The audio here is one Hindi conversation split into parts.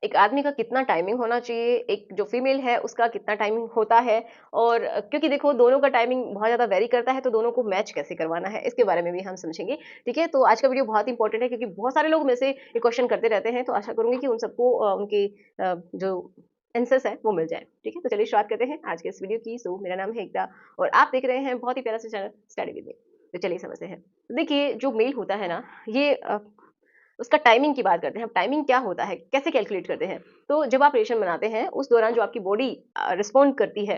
एक आदमी का कितना टाइमिंग होना चाहिए, एक जो फीमेल है उसका कितना टाइमिंग होता है, और क्योंकि देखो दोनों का टाइमिंग बहुत ज़्यादा वेरी करता है, तो दोनों को मैच कैसे करवाना है इसके बारे में भी हम समझेंगे। ठीक है, तो आज का वीडियो बहुत इंपॉर्टेंट है क्योंकि बहुत सारे लोग में से ये क्वेश्चन करते रहते हैं, तो आशा करूंगी कि उन सबको उनकी जो आंसर्स है वो मिल जाए। ठीक है, तो चलिए शुरुआत करते हैं आज के इस वीडियो की। सो मेरा नाम है एकता और आप देख रहे हैं बहुत ही प्यारा सा चैनल स्टडी विद मी। तो चलिए समझते हैं। देखिए जो मेल होता है ना, ये उसका टाइमिंग की बात करते हैं। अब टाइमिंग क्या होता है, कैसे कैलकुलेट करते हैं? तो जब आप रेशन बनाते हैं, उस दौरान जो आपकी बॉडी रिस्पॉन्ड करती है,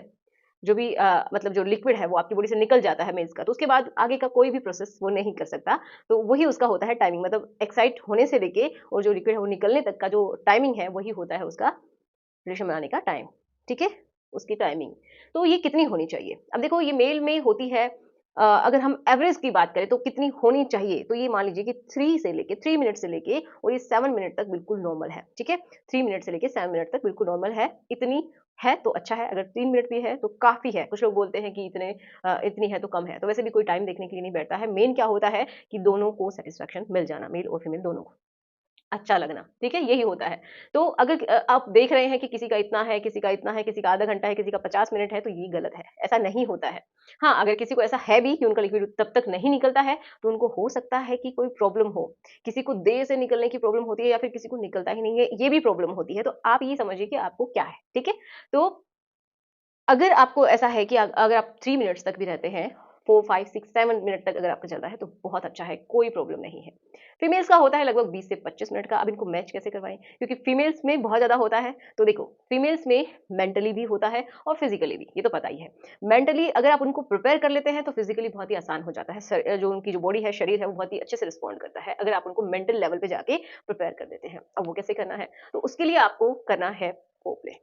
जो भी मतलब जो लिक्विड है वो आपकी बॉडी से निकल जाता है मेंस का, तो उसके बाद आगे का कोई भी प्रोसेस वो नहीं कर सकता। तो वही उसका होता है टाइमिंग, मतलब एक्साइट होने से लेके और जो लिक्विड है वो निकलने तक का जो टाइमिंग है, वही होता है उसका रेशन बनाने का टाइम। ठीक है? उसकी टाइमिंग। तो ये कितनी होनी चाहिए? अब देखो ये मेल में होती है, अगर हम एवरेज की बात करें तो कितनी होनी चाहिए? तो ये मान लीजिए कि 3 मिनट से लेके और ये 7 मिनट तक बिल्कुल नॉर्मल है, ठीक है? 3 मिनट से लेके 7 मिनट तक बिल्कुल नॉर्मल है। इतनी है तो अच्छा है, अगर 3 मिनट भी है तो काफ़ी है। कुछ लोग बोलते हैं कि इतनी है तो कम है, तो वैसे भी कोई टाइम देखने के लिए नहीं बैठता है। मेन क्या होता है कि दोनों को सैटिस्फैक्शन मिल जाना, मेल और फीमेल दोनों को। अच्छा लगना, ठीक है? यही होता है। तो अगर आप देख रहे हैं कि किसी का इतना है, किसी का इतना है, किसी का आधा घंटा है, किसी का 50 मिनट है, तो ये गलत है, ऐसा नहीं होता है। हाँ, अगर किसी को ऐसा है भी कि उनका लिक्विड तब तक नहीं निकलता है, तो उनको हो सकता है कि कोई प्रॉब्लम हो। किसी को देर से निकलने की प्रॉब्लम होती है या फिर किसी को निकलता ही नहीं है, ये भी प्रॉब्लम होती है। तो आप ये समझिए कि आपको क्या है, ठीक है? तो अगर आपको ऐसा है कि अगर आप 3 मिनट्स तक भी रहते हैं, 4, 5, 6, 7 मिनट तक अगर आपका चल रहा है, तो बहुत अच्छा है, कोई प्रॉब्लम नहीं है। फीमेल्स का होता है लगभग 20 से 25 मिनट का। अब इनको मैच कैसे करवाएँ? क्योंकि फीमेल्स में बहुत ज़्यादा होता है, तो देखो फीमेल्स में मेंटली भी होता है और फिज़िकली भी, ये तो पता ही है। मेंटली अगर आप उनको प्रिपेयर कर लेते हैं, तो फिज़िकली बहुत ही आसान हो जाता है। जो उनकी जो बॉडी है, शरीर है, वो बहुत ही अच्छे से रिस्पॉन्ड करता है, अगर आप उनको मेंटल लेवल पे जाके प्रिपेयर कर देते हैं। अब वो कैसे करना है? तो उसके लिए आपको करना है फोरप्ले।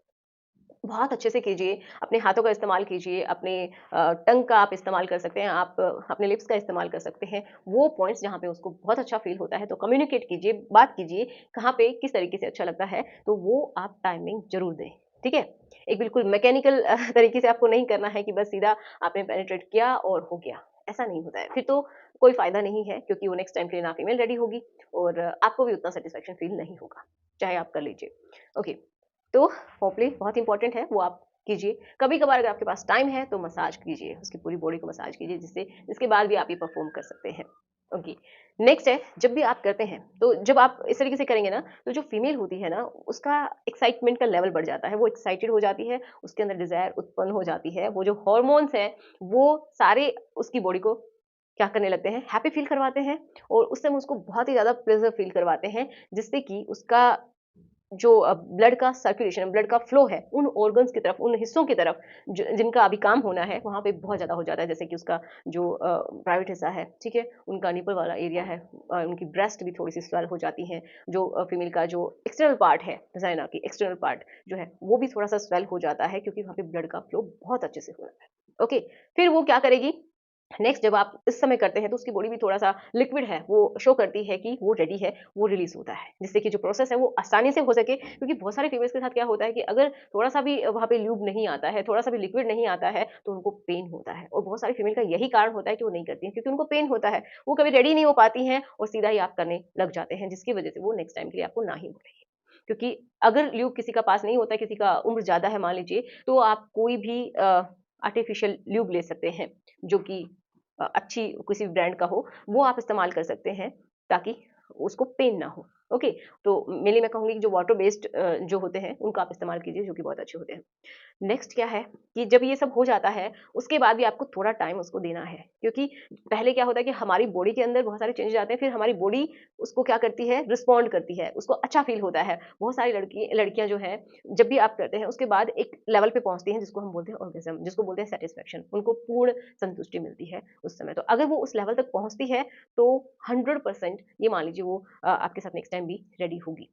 बहुत अच्छे से कीजिए, अपने हाथों का इस्तेमाल कीजिए, अपने टंग का आप इस्तेमाल कर सकते हैं, आप अपने लिप्स का इस्तेमाल कर सकते हैं। वो पॉइंट्स जहाँ पे उसको बहुत अच्छा फ़ील होता है, तो कम्युनिकेट कीजिए, बात कीजिए, कहाँ पे किस तरीके से अच्छा लगता है, तो वो आप टाइमिंग ज़रूर दें, ठीक है? एक बिल्कुल मैकेनिकल तरीके से आपको नहीं करना है कि बस सीधा आपने पेनिट्रेट किया और हो गया, ऐसा नहीं होता है। फिर तो कोई फ़ायदा नहीं है क्योंकि वो नेक्स्ट टाइम के लिए ना फीमेल रेडी होगी और आपको भी उतना सैटिस्फैक्शन फ़ील नहीं होगा, चाहे आप कर लीजिए। ओके। तो फोरप्ले बहुत इंपॉर्टेंट है, वो आप कीजिए। कभी-कभार अगर आपके पास टाइम है तो मसाज कीजिए, उसकी पूरी बॉडी को मसाज कीजिए जिसके बाद भी आप ये परफॉर्म कर सकते हैं। ओके, नेक्स्ट है जब भी आप करते हैं, तो जब आप इस तरीके से करेंगे ना, तो जो फीमेल होती है ना, उसका एक्साइटमेंट का लेवल बढ़ जाता है, वो एक्साइटेड हो जाती है, उसके अंदर डिज़ायर उत्पन्न हो जाती है, वो जो हॉर्मोन्स हैं, वो सारे उसकी बॉडी को क्या करने लगते हैं, हैप्पी फील करवाते हैं और उस समय उसको बहुत ही ज़्यादा प्लेज़र फील करवाते हैं, जिससे कि उसका जो ब्लड का सर्कुलेशन, ब्लड का फ्लो है, उन ऑर्गन्स की तरफ, उन हिस्सों की तरफ जिनका अभी काम होना है, वहाँ पे बहुत ज़्यादा हो जाता है। जैसे कि उसका जो प्राइवेट हिस्सा है, ठीक है? उनका निपल वाला एरिया है, उनकी ब्रेस्ट भी थोड़ी-सी स्वेल हो जाती हैं। जो फीमेल का जो एक्सटर्नल पार्ट है, वजाइना की एक्सटर्नल पार्ट जो है, वो भी थोड़ा-सा स्वेल हो जाता है क्योंकि वहाँ पे ब्लड का फ्लो बहुत अच्छे से हो रहा है। ओके, फिर वो क्या करेगी, नेक्स्ट जब आप इस समय करते हैं तो उसकी बॉडी भी थोड़ा-सा लिक्विड है, वो शो करती है कि वो रेडी है, वो रिलीज़ होता है। जिससे कि जो प्रोसेस है वो आसानी से हो सके, क्योंकि बहुत सारे फीमेल्स के साथ क्या होता है कि अगर थोड़ा-सा भी वहाँ पे ल्यूब नहीं आता है, थोड़ा-सा भी लिक्विड नहीं आता है, तो उनको पेन होता है और बहुत सारी फीमेल का यही कारण होता है कि वो नहीं करती हैं क्योंकि उनको पेन होता है। वो कभी रेडी नहीं हो पाती हैं और सीधा ही आप करने लग जाते हैं, जिसकी वजह से वो नेक्स्ट टाइम के लिए आपको ना ही बोलेंगी। क्योंकि अगर ल्यूब किसी का पास नहीं होता है, किसी का उम्र ज़्यादा है मान लीजिए, तो आप कोई भी आर्टिफिशियल ल्यूब ले सकते हैं, जो कि अच्छी किसी ब्रांड का हो, वो आप इस्तेमाल कर सकते हैं ताकि उसको पेन ना हो। ओके, तो मेनली मैं कहूँगी कि जो वाटर बेस्ड जो होते हैं उनका आप इस्तेमाल कीजिए, जो कि बहुत अच्छे होते हैं। नेक्स्ट क्या है कि जब ये सब हो जाता है, उसके बाद भी आपको थोड़ा टाइम उसको देना है, क्योंकि पहले क्या होता है कि हमारी बॉडी के अंदर बहुत सारे चेंजेस आते हैं, फिर हमारी बॉडी उसको क्या करती है, रिस्पॉन्ड करती है, उसको अच्छा फील होता है। बहुत सारी लड़कियां जो हैं, जब भी आप करते हैं उसके बाद एक लेवल पे पहुंचती हैं जिसको हम बोलते हैं ऑर्गेज्म, जिसको बोलते हैं सेटिस्फेक्शन, उनको पूर्ण संतुष्टि मिलती है उस समय। तो अगर वो उस लेवल तक पहुंचती है तो 100% ये मान लीजिए वो आपके साथ नेक्स्ट टाइम भी रेडी होगी।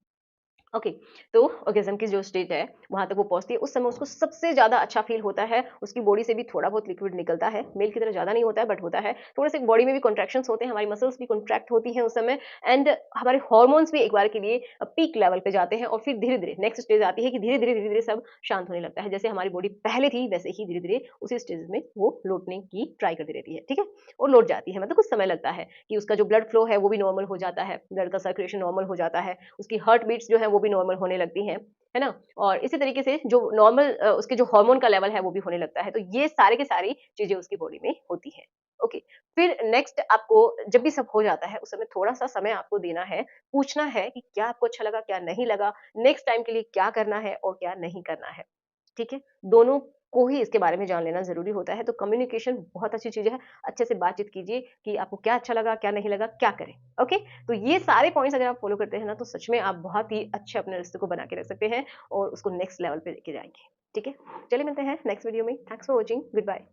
ओके, तो ऑर्गेज़म की जो स्टेज है, वहाँ तक वो पहुँचती है, उस समय उसको सबसे ज़्यादा अच्छा फ़ील होता है, उसकी बॉडी से भी थोड़ा बहुत लिक्विड निकलता है, मेल की तरह ज़्यादा नहीं होता है बट होता है। थोड़े-से बॉडी में भी कॉन्ट्रैक्शंस होते हैं, हमारी मसल्स भी कॉन्ट्रैक्ट होती हैं उस समय एंड हमारे हॉर्मोन्स भी एक बार के लिए पीक लेवल पे जाते हैं और फिर धीरे-धीरे नेक्स्ट स्टेज आती है कि धीरे-धीरे सब शांत होने लगता है। जैसे हमारी बॉडी पहले थी, वैसे ही धीरे-धीरे उसी स्टेज में वो लौटने की ट्राई करती रहती है, ठीक है? और लौट जाती है, मतलब कुछ समय लगता है कि उसका जो ब्लड फ्लो है, वो भी नॉर्मल हो जाता है, ब्लड का सर्कुलेशन नॉर्मल हो जाता है, उसकी हार्ट बीट्स जो है वो भी नॉर्मल होने लगती हैं, है ना? और इसी तरीके से जो नॉर्मल उसके जो हार्मोन का लेवल है वो भी होने लगता है। तो ये सारे की सारी चीज़ें उसकी बॉडी में होती हैं। ओके, फिर नेक्स्ट आपको जब भी सब हो जाता है, उस समय थोड़ा-सा समय आपको देना है, पूछना है कि क्या आपको अच्छा लगा, क्या नहीं लगा, नेक्स्ट टाइम के लिए क्या करना है और क्या नहीं करना है। ठीक है? दोनों को ही इसके बारे में जान लेना ज़रूरी होता है, तो कम्युनिकेशन बहुत अच्छी चीज़ है। अच्छे से बातचीत कीजिए कि आपको क्या अच्छा लगा, क्या नहीं लगा, क्या करें, ओके? तो ये सारे पॉइंट्स अगर आप फ़ॉलो करते हैं ना, तो सच में आप बहुत ही अच्छे अपने रिश्ते को बना के रख सकते हैं और उसको नेक्स्ट लेवल पे लेके जाएँगे, ठीक है? चलिए मिलते हैं नेक्स्ट वीडियो में। Thanks for watching, good bye.